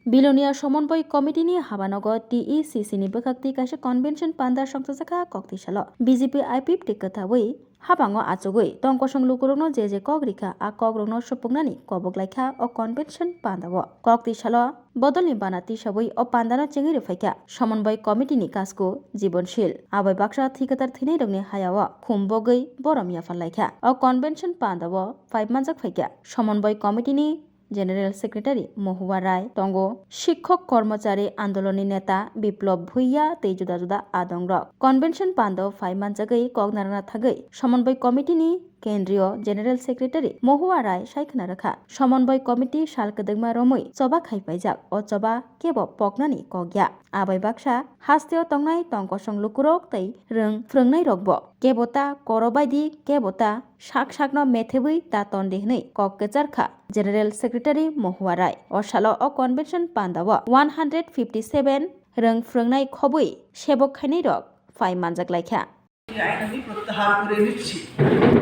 Bilonia Somonboy Committee ni Habanogo TECC ni Bekakti Kaisa Convention Panda Songtasaka Kokti Shalo BJP IPP Tikatawi Habango Achogui Tongkosong Lukurono JJ Kogrika a Kogrono Sopungnani Koboglaika o Convention Pandawo Kokti Shalo Bodolni Banati Shabui o Pandana Chengiri Faika Somonboy Committee ni Kasko Jibonshil Abai Baksa Thikatar Thine Rogni Hayawa Kumbogui Boromia Falaika o Convention Pandawo 5 Manjak Faika Somonboy Committee ni General Secretary Mohua Rai Tongo Shikhok Kormachari Andoloni Neta Biplop Bhuiya Tei Juda Juda Adongrok Convention Pando 5 Manjagai Kognarana Thagai Somonboy Committee ni Kendriyo General Secretary Mohua Rai Shaikna Rakha Somonboy Committee Shalkadegma Romui Choba Khaipaijak o Choba Kebo Poknani Kogya Abai Baksa Hasteo Tongnai Tongkosong Lukurok Tei Rung Frungnai Rokbo Kebota Korobaidi Kebota Shak Shakno Methebui Ta Tondehnei Kokkejarkha General Secretary Mohua Rai o Shalo o Convention Pandawa 157 Rung Frungnai Khobui Sebok Khainai Rok 5 Manjak Laikha আইন আমি প্রত্যাহার করে নিচ্ছি।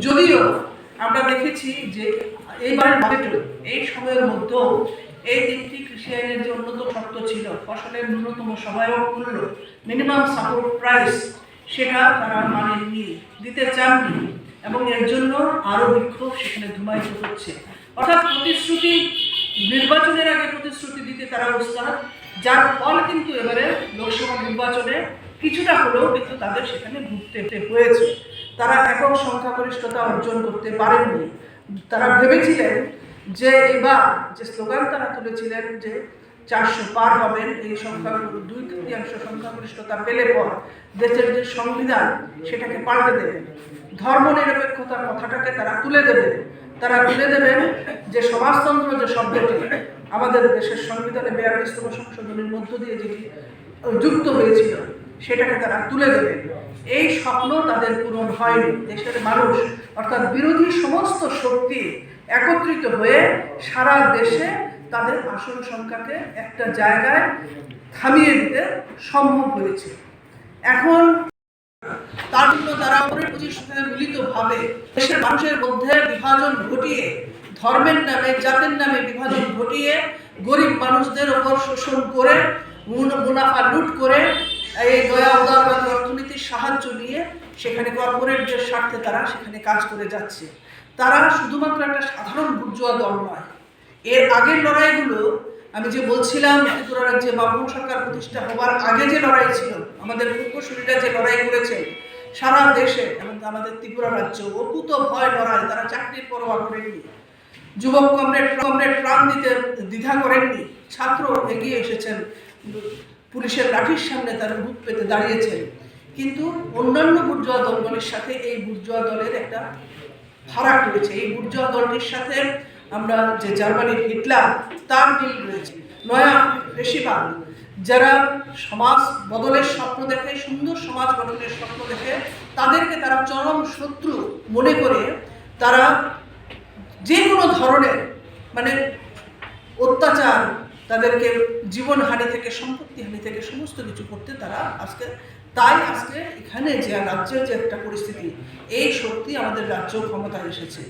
যদিও আমরা দেখেছি যে এইবারের বাজেটে এই সময়ের মধ্যে এই তিনটি কৃষি আইনের যে অন্যতম শর্ত ছিল ফসলের ন্যূনতম সহায়ক মূল্য মিনিমাম সাপোর্ট প্রাইস সেটা তারা মানেননি, দিতে চাননি এবং এর জন্য আরও বিক্ষোভ সেখানে ধুমায়িত হচ্ছে। অর্থাৎ প্রতিশ্রুতি নির্বাচনের আগে প্রতিশ্রুতি দিতে তারা উস্তাদ, যার ফল কিন্তু এবারে লোকসভা নির্বাচনে কিছুটা হলেও কিন্তু তাদের সেখানে ভুগতে হয়েছে। তারা একক সংখ্যাগরিষ্ঠতা অর্জন করতে পারেননি। তারা ভেবেছিলেন যে এবার যে স্লোগান তারা তুলেছিলেন যে 400 পার হবেন, এই সংখ্যা 2/3 সংখ্যাগরিষ্ঠতা পেলে পর দেশের যে সংবিধান সেটাকে পাল্টে দেবেন, ধর্মনিরপেক্ষতার কথাটাকে তারা তুলে দেবেন। তারা তুলে দেবেন যে সমাজতন্ত্র যে শব্দটি আমাদের দেশের সংবিধানে 42তম সংশোধনীর মধ্য দিয়ে যেটি যুক্ত হয়েছিল সেটাকে তারা তুলে দেবে। এই স্বপ্ন তাদের পূরণ হয়নি। দেশের মানুষ অর্থাৎ বিরোধী সমস্ত শক্তি একত্রিত হয়ে সারা দেশে তাদের আসন সংখ্যাকে একটা জায়গায় থামিয়ে দিতে সম্ভব হয়েছে। এখন তার জন্য তারা পরিপুজির সাথে মিলিতভাবে দেশের মানুষের মধ্যে বিভাজন ঘটিয়ে, ধর্মের নামে জাতের নামে বিভাজন ঘটিয়ে, গরিব মানুষদের ওপর শোষণ করে, মুনাফা লুট করে, এই দয়া উদারবাদী অর্থনীতির সাহায্য নিয়ে সেখানে কর্পোরেটদের স্বার্থে তারা সেখানে কাজ করে যাচ্ছে। তারা শুধুমাত্র একটা সাধারণ বুর্জোয়া দল নয়। এর আগের লড়াইগুলো আমি যে বলছিলাম, ত্রিপুরা রাজ্যে বামফ্রন্ট সরকার প্রতিষ্ঠা হবার আগে যে লড়াই ছিল, আমাদের পূর্বসূরীরা যে লড়াই করেছে সারা দেশে এবং আমাদের ত্রিপুরা রাজ্য অকুত ভয় লড়াই, তারা চাকরির পরোয়া করেননি, যুবক কমরেড প্রাণ দিতে দ্বিধা করেননি, ছাত্র এগিয়ে এসেছেন, পুলিশের লাঠির সামনে তারা বুক পেতে দাঁড়িয়েছেন। কিন্তু অন্যান্য বুর্জোয়া দলগুলির সাথে এই বুর্জোয়া দলের একটা ফারাক রয়েছে। এই বুর্জোয়া দলটির সাথে আমরা যে জার্মানির হিটলার তার মিল রয়েছে। নয়া বেশিরভাগ যারা সমাজ বদলের স্বপ্ন দেখে, সুন্দর সমাজ গঠনের স্বপ্ন দেখে, তাদেরকে তারা চরম শত্রু মনে করে তারা যে কোনো ধরনের অত্যাচার, তাদেরকে জীবনহানি থেকে সম্পত্তিহানি থেকে সমস্ত কিছু করতে তারা আজকে এখানে যে রাজ্যের যে একটা পরিস্থিতি, এই শক্তি আমাদের রাজ্য ক্ষমতায় এসেছে।